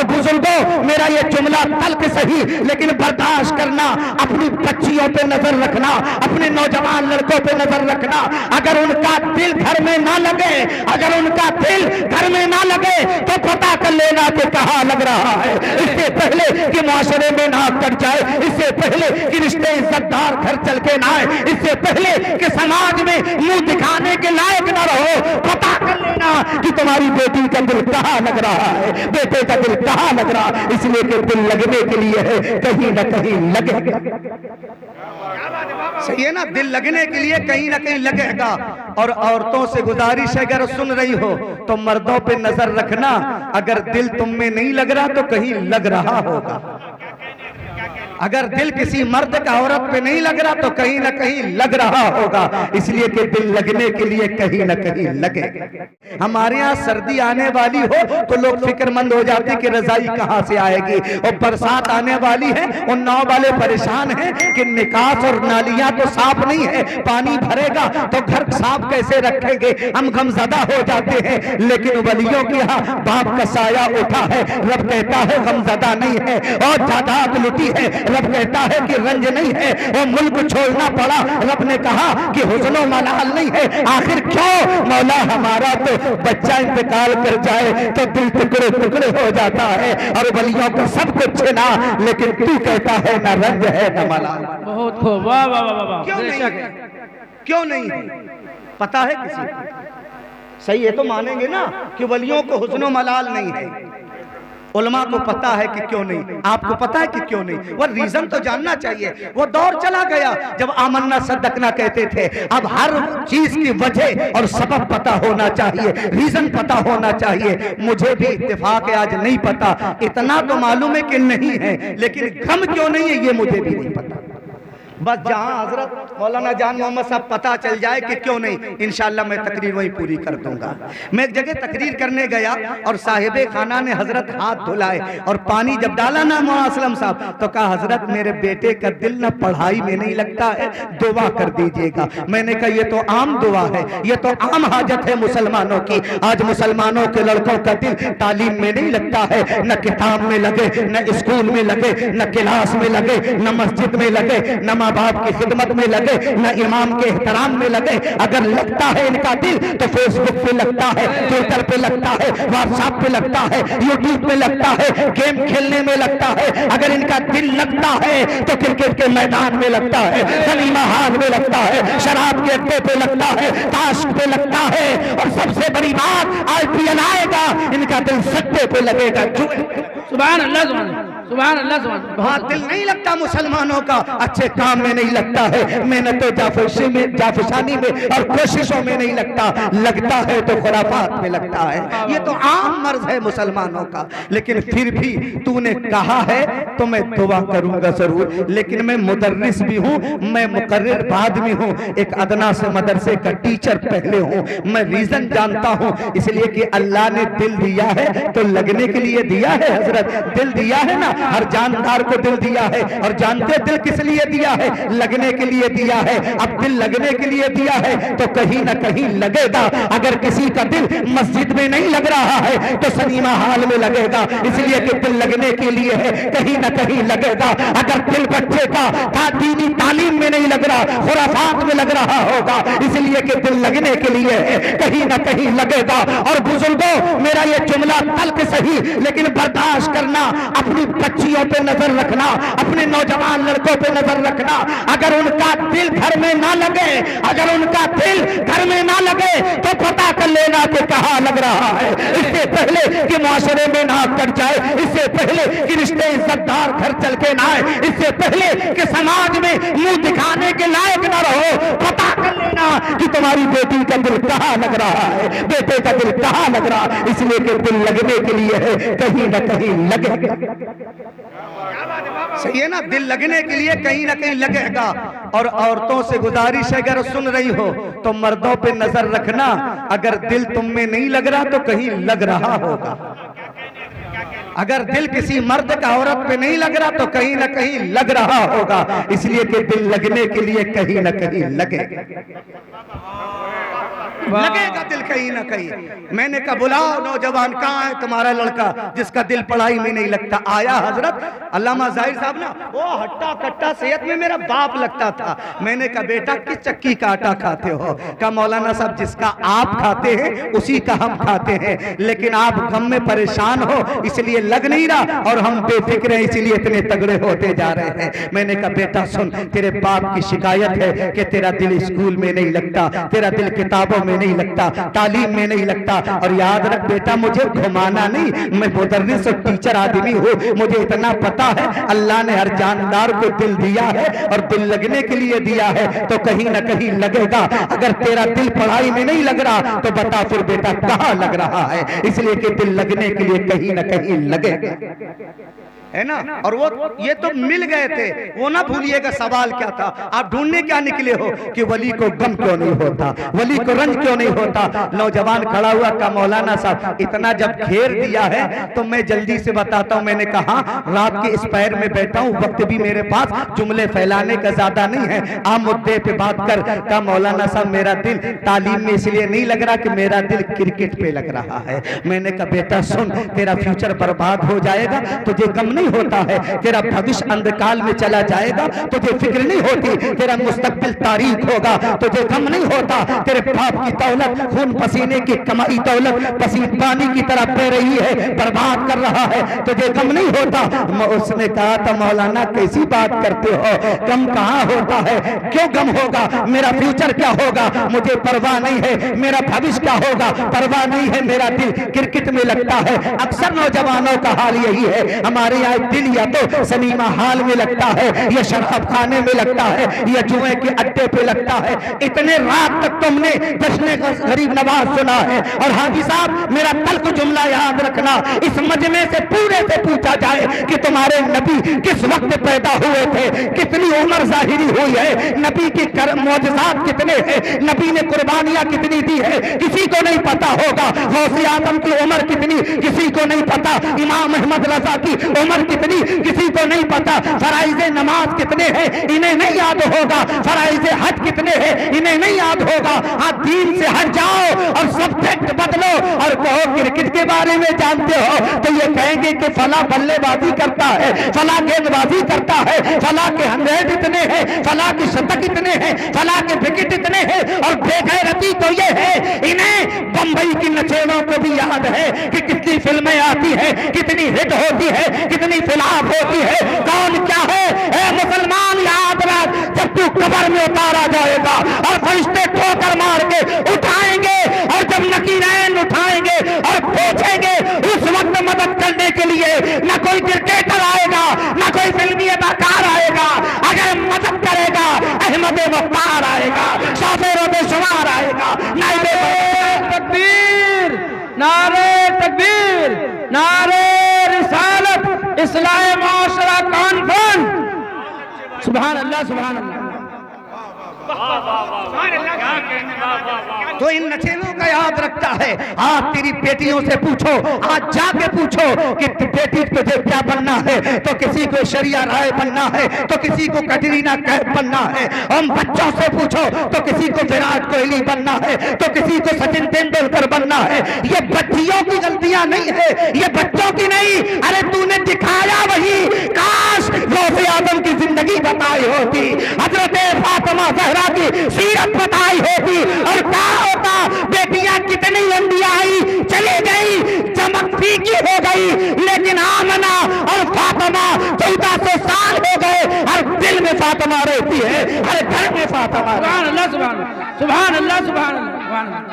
बुजुर्गों, मेरा ये जुमला तल्ख सही, लेकिन बर्दाश्त करना। अपनी बच्चियों पे नजर रखना, अपने नौजवान लड़कों पे नजर रखना। अगर उनका दिल घर में ना लगे, अगर उनका दिल घर में ना लगे तो पता कर लेना कि कहाँ लग रहा है। इससे पहले कि मुआशरे में नाक कट जाए, इससे पहले कि रिश्ते इज्जतदार घर चल के ना आए, इससे पहले कि समाज में मुंह दिखाने के लायक ना रहो, पता कर लेना कि तुम्हारी बेटी का दिल कहाँ लग रहा है, बेटे का दिल कहाँ लग रहा। इसलिए कि दिल लगने के लिए है, कहीं ना कहीं लगेगा। सही है ना? दिल लगने के लिए कहीं ना कहीं लगेगा। और औरतों से गुजारिश है, अगर सुन रही हो तो मर्दों पे नजर रखना। अगर दिल तुम में नहीं लग रहा तो कहीं लग रहा होगा। अगर दिल किसी मर्द का औरत पे नहीं लग रहा तो कहीं ना कहीं लग रहा होगा। इसलिए कि दिल लगने के लिए कहीं ना कहीं लगे। हमारे यहाँ सर्दी आने वाली हो तो लोग फिक्रमंद हो जाते कि रजाई कहाँ से आएगी, और बरसात आने वाली है उन नाव वाले परेशान हैं कि निकास और नालियां तो साफ नहीं है, पानी भरेगा तो घर साफ कैसे रखेंगे। हम गमजदा हो जाते हैं, लेकिन वलियों के यहाँ बाप का साया उठा है। रब कहता है गमजदा नहीं है और जायदाद लुटी है। रब कहता है कि रंज नहीं है, वो मुल्क छोड़ना पड़ा। रब ने कहा कि हुस्नो मलाल नहीं है। आखिर क्यों? मौला हमारा तो बच्चा इंतकाल कर जाए तो दिल टुकड़े टुकड़े हो जाता है, और वलियों का सब कुछ है ना, लेकिन तू कहता है ना रंज है ना मलाल। बहुत खूब, वाह वाह वाह वाह। क्यों नहीं है? क्यों नहीं है? पता है किसी को? सही है तो मानेंगे ना कि वलियों को हुस्नो मलाल नहीं है। उलमा को पता है कि क्यों नहीं, आपको पता है कि क्यों नहीं। वो रीजन तो जानना चाहिए। वो दौर चला गया जब आमन्ना सद्दकना कहते थे। अब हर चीज की वजह और सबब पता होना चाहिए, रीजन पता होना चाहिए। मुझे भी इत्तेफाक है आज नहीं पता, इतना तो मालूम है कि नहीं है, लेकिन गम क्यों नहीं है ये मुझे भी नहीं पता। बस जहां हजरत मौलाना जान मोहम्मद साहब पता चल जाए कि क्यों नहीं, इंशाल्लाह मैं तकरीर वहीं पूरी कर दूंगा। मैं एक जगह तकरीर करने गया और साहिबे खाना ने हजरत हाथ धुलाए और पानी जब डाला ना मौलाना असलम साहब तो कहा हजरत मेरे बेटे का दिल ना पढ़ाई में नहीं लगता है, दुआ कर दीजिएगा। मैंने कहा ये तो आम दुआ है, ये तो आम हाजत है मुसलमानों की। आज मुसलमानों के लड़कों का दिल तालीम में नहीं लगता है, न किताब में लगे, न स्कूल में लगे, न क्लास में लगे, न मस्जिद में लगे, न माँ बाप की खिदमत में लगे, न इमाम के एहतराम में लगे। अगर लगता है इनका दिल तो फेसबुक पे लगता है, ट्विटर पे लगता है, व्हाट्सएप पे लगता है, यूट्यूब पे लगता है, गेम खेलने में लगता है। अगर इनका दिल लगता है तो क्रिकेट के मैदान में लगता है, सिनेमा हॉल में लगता है, शराब के अड्डे पे लगता है, ताश पे लगता है, और सबसे बड़ी बात IPL आएगा इनका दिल सट्टे पे लगेगा। सुभान अल्लाह, सुभान अल्लाह, सुभान। वहाँ दिल नहीं लगता मुसलमानों का, अच्छे काम में नहीं लगता है, मेहनत जाफिशानी में और कोशिशों में नहीं लगता, लगता है तो खुराफात में लगता है। ये तो आम मर्ज है मुसलमानों का। लेकिन फिर भी तूने कहा है तो मैं दुआ करूंगा जरूर। लेकिन मैं मुदर्रिस भी हूँ, मैं मुकर्रिर बाद में हूँ, एक अदना से मदरसे का टीचर पहले हूँ। मैं रीजन जानता हूँ, इसलिए कि अल्लाह ने दिल दिया है तो लगने के लिए दिया है। हजरत दिल दिया है ना, हर जानदार को दिल दिया है, और जानते दिल किस लिए दिया है? लगने के लिए दिया है। अब दिल लगने के लिए दिया है तो कहीं ना कहीं लगेगा। अगर किसी का दिल मस्जिद में नहीं लग रहा है तो सिनेमा हॉल में लगेगा, इसलिए कि दिल लगने के लिए है, कहीं ना कहीं लगेगा। अगर दिल बच्चे का दीनी तालीम में नहीं लग रहा, खुराफात में लग रहा होगा, इसलिए कि दिल लगने के लिए है, कहीं ना कहीं लगेगा। और बुजुर्गों, मेरा ये जुमला तल्ख सही, लेकिन बर्दाश्त करना। अपनी बच्चियों पे नजर रखना, अपने नौजवान लड़कों पे नजर रखना। अगर उनका दिल घर में ना लगे, अगर उनका दिल घर में ना लगे तो पता कर लेना कि कहाँ लग रहा है। इससे पहले कि मुआशरे में नाक कट जाए, इससे पहले कि रिश्ते इज्जतदार घर चल के ना आए, इससे पहले कि समाज में मुंह दिखाने के लायक ना रहो, पता कर लेना कि तुम्हारी बेटी का दिल कहाँ लग रहा है, बेटे का दिल कहाँ लग रहा है। इसलिए कि दिल लगने के लिए है, कहीं ना कहीं लगेगा। सही है ना? दिल लगने के लिए कहीं ना कहीं लगेगा। और औरतों से गुजारिश है, अगर सुन रही हो तो मर्दों पे नजर रखना। अगर दिल तुम में नहीं लग रहा तो कहीं लग रहा होगा। अगर दिल किसी मर्द का औरत पे नहीं लग रहा तो कहीं ना कहीं लग रहा होगा। इसलिए कि दिल लगने के लिए कहीं ना कहीं लगेगा। लगेगा दिल कहीं ना कहीं। मैंने कहा बुलाओ नौजवान, कहाँ है तुम्हारा लड़का जिसका दिल पढ़ाई में नहीं लगता? आया हजरत अल्लामा जाहिर साहब ना, वो हट्टा कट्टा सेहत में मेरा बाप लगता था। मैंने कहा बेटा किस चक्की का आटा खाते हो? कहा मौलाना साहब जिसका आप खाते हैं उसी का हम खाते हैं, लेकिन आप गम में परेशान हो इसलिए लग नहीं रहा, और हम बेफिक्र हैं इसलिए इतने तगड़े होते जा रहे हैं। मैंने कहा बेटा सुन, तेरे बाप की शिकायत है कि तेरा दिल स्कूल में नहीं लगता, तेरा दिल किताबों में नहीं लगता, तालीम में नहीं लगता, और याद रख बेटा मुझे घुमाना नहीं, मैं मुदर्रिस और टीचर आदमी हूँ, मुझे इतना पता है अल्लाह ने हर जानदार को दिल दिया है और दिल लगने के लिए दिया है, तो कहीं ना कहीं लगेगा। अगर तेरा दिल पढ़ाई में नहीं लग रहा तो बता फिर बेटा कहाँ लग रहा है? इसलिए कि दिल लगने के लिए कहीं ना कहीं लगेगा, है ना। और वो ये तो मिल गए थे, वो ना भूलिएगा सवाल क्या था, आप ढूंढने क्या निकले हो कि वली को गम क्यों नहीं होता, वली को रंज क्यों नहीं होता? नौजवान खड़ा हुआ का मौलाना साहब इतना जब घेर दिया है तो मैं जल्दी से बताता हूं। मैंने कहा रात के इस पैर में बैठा हूं, वक्त भी मेरे पास जुमले फैलाने का ज्यादा नहीं है, आम मुद्दे पे बात कर। का मौलाना साहब मेरा दिल तालीम में इसलिए नहीं लग रहा कि मेरा दिल क्रिकेट पे लग रहा है। मैंने कहा बेटा सुन, तेरा फ्यूचर बर्बाद हो जाएगा, तुझे गम नहीं होता है, तेरा भविष्य अंधकाल में चला जाएगा, तुझे फिक्र नहीं होती, तेरा मुस्तकबिल तारीख होगा, तुझे गम नहीं होता, तेरे बाप की दौलत खून पसीने की कमाई दौलत पसीने पानी की तरह बह रही है, बर्बाद कर रहा है, तुझे गम नहीं होता। उसने कहा था मौलाना कैसी बात करते हो, गम कहाँ होता है, क्यों गम होगा, मेरा फ्यूचर क्या होगा मुझे परवाह नहीं है, मेरा भविष्य क्या होगा परवाह नहीं है, मेरा दिल क्रिकेट में लगता है। अक्सर नौजवानों का हाल यही है, हमारे यहाँ दिल या तो सिनेमा हॉल में लगता है, या शराब खाने में लगता है, या जुए के अड्डे पे लगता है। इतने रात तक तुमने जश्न गरीब नवाज सुना है। और हाजी साहब मेरा तल्ख जुमला याद रखना, इस मजमे से पूरे से पूछा जाए कि तुम्हारे नबी किस वक्त पैदा हुए थे, कितनी उम्र जाहिरी हुई है, नबी के मौजज़ात कितने हैं, नबी ने कुर्बानियां कितनी दी है, किसी को नहीं पता होगा। गौसे आजम की उम्र कितनी किसी को नहीं पता, इमाम अहमद रजा की उम्र कितनी किसी को नहीं पता, फराइज़े नमाज कितने हैं इन्हें नहीं याद होगा, फराइज़े हज कितने हैं इन्हें नहीं याद होगा। आप दीन से हट जाओ और सब्जेक्ट बदलो और कहो क्रिकेट के बारे में जानते हो, तो ये कहेंगे कि फला बल्लेबाजी करता है, फला गेंदबाजी करता है, फला के 100 इतने हैं, फला के शतक इतने हैं, फला के विकेट इतने हैं। और बेगैरती तो ये है इन्हें बंबई की नचेड़ों को भी याद है कि कितनी फिल्में आती है, कितनी हिट होती है, कितनी फिल्म होती है, कौन क्या है। ए मुसलमान याद रख, जब तू कब्र में उतारा जाएगा और फरिश्ते ठोकर मार के उठाएंगे, और जब नकीरैन उठाएंगे और पूछेंगे, उस वक्त मदद करने के लिए न कोई क्रिकेटर आएगा, न कोई फिल्मी अदाकार आएगा, अगर मदद करेगा अहमद मुख्तार आएगा, शाफिर बेशुमार आएगा। नारे तकबीर, नारे तकबीर, नारे रिसालत, इस्लाह माशरा कॉन्फ्रेंस। सुभान अल्लाह, सुभान अल्लाह। तो इन नचेलों का याद रखता है। आज तेरी बेटियों से पूछो, आज जाके पूछो कि बेटी तुझे क्या बनना है, तो किसी को शरिया राय बनना है, तो किसी को कटरीना कैफ बनना है। हम बच्चों से पूछो तो किसी को विराट कोहली बनना है, तो किसी को सचिन तेंदुलकर बनना है। ये बच्चियों की गलतियां नहीं है, ये बच्चों की नहीं। अरे तूने दिखाया वही, काश गौसे आजम की जिंदगी बताई होती, हजरत फातिमा ज़हरा की सीरत बताई होती, और क्या होता, बेटियां कितनी लंबी आई चली गई, चमक फीकी हो गई, लेकिन आमना और फातिमा 1400 साल हो गए, हर दिल में फातिमा रहती है, हर घर में फातिमा। सुभान अल्लाह, सुभान अल्लाह, सुभान अल्लाह, सुभान अल्लाह,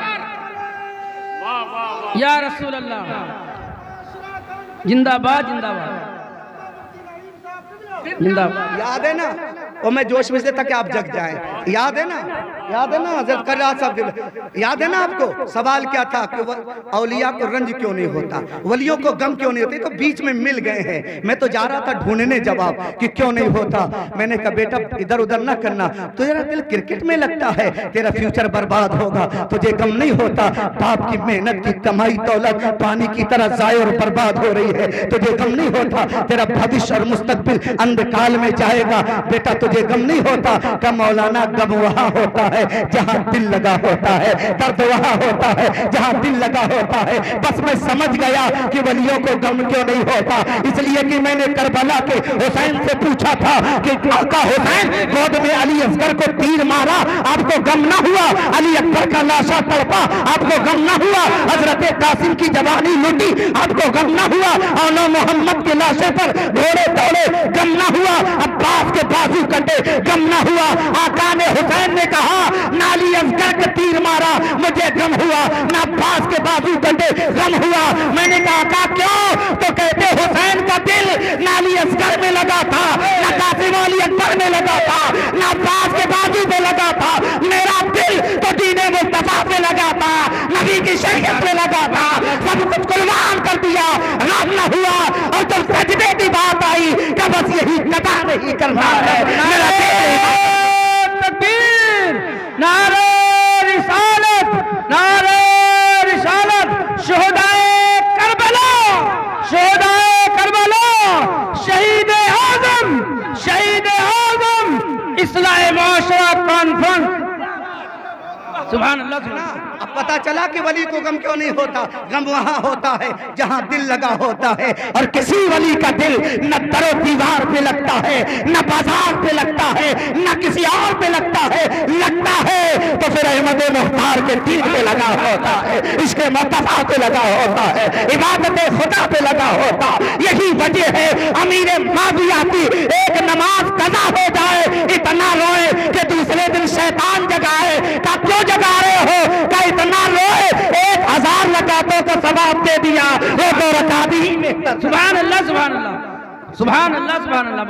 या रसूल अल्लाह, जिंदाबाद जिंदाबाद जिंदाबाद। याद है ना, और मैं जोश में से था कि आप जग जाएं। याद है ना, याद है ना हज़रत कर्रा साहब, याद है ना आपको सवाल क्या था कि औलिया को रंज क्यों नहीं होता, वलियों को गम क्यों नहीं होती? तो बीच में मिल गए हैं। मैं तो जा रहा था ढूंढने जवाब कि क्यों नहीं होता। मैंने कहा बेटा इधर उधर ना करना, तेरा दिल क्रिकेट में लगता है, तेरा फ्यूचर बर्बाद होगा, तुझे गम नहीं होता। बाप की मेहनत की कमाई दौलत पानी की तरह जाए और बर्बाद हो रही है, तुझे गम नहीं होता। तेरा भविष्य और मुस्तकबिल अंधकाल में जाएगा, बेटा तुझे गम नहीं होता। का मौलाना गम वहां होता है है जहाँ दिल लगा होता है, दर्द वहाँ होता है जहाँ दिल लगा होता है। बस मैं समझ गया कि वलियों को गम क्यों नहीं होता, इसलिए कि मैंने करबला के हुसैन से पूछा था कि आका हुसैन गोद में अली असगर को तीर मारा, आपको गम ना हुआ? अली अकबर का लाशा तड़पा, आपको गम ना हुआ? हजरत कासिम की जवानी लूटी, आपको गम ना हुआ? औला मोहम्मद के लाशे पर घोड़े दौड़े, गम ना हुआ? अब्बास के बाजू कटे, गम ना हुआ? आका ने हुसैन ने कहा नाली असगर के तीर मारा, मुझे गम हुआ, ना अब्बास के बाजू कटे, गम हुआ। मैंने कहा आका क्यों? तो कहते हुसैन का दिल नाली असगर में लगा था, ना कासिम अली अकबर में लगा था, ना अब्बास के बाजू पे लगा था। मेरा दिल तो दीने मुस्तफा पे लगा था, नबी की शरीयत पे लगा था, सब कुछ कुर्बान कर दिया, गम न हुआ। और जब सजदे की बात आई कि बस यही कदा नहीं करना है, मेरा दिल तकबीर, नारे रिसालत, नारे रिसालत, शोहदाए करबला, शोहदाए करबला, शहीद आजम, शहीद आजम, इस्लाह माशरा कॉन्फ्रेंस। सुभान अल्लाह, सुभान अल्लाह। अब पता चला कि वली को गम क्यों नहीं होता। गम वहाँ होता है जहाँ दिल लगा होता है, और किसी वली का दिल न दरो दीवार पे लगता है, न बाजार पे लगता है, न किसी और पे लगता है। लगता है तो फिर अहमद मुख्तार के दिल पे लगा होता है, इसके मुस्तफा पे लगा होता है, इबादत खुदा पे लगा होता। यही वजह है अमीर माविया की एक नमाज कज़ा हो जाए इतना रोए कि दूसरे दिन शैतान जगाए। का क्यों जगा रहे हो? का इतना रोए 1000 रकातों का सवाब दे दिया, वो 2 रकात ही में। सुभान अल्लाह, सुभान अल्लाह, सुभान अल्लाह, सुभान अल्लाह।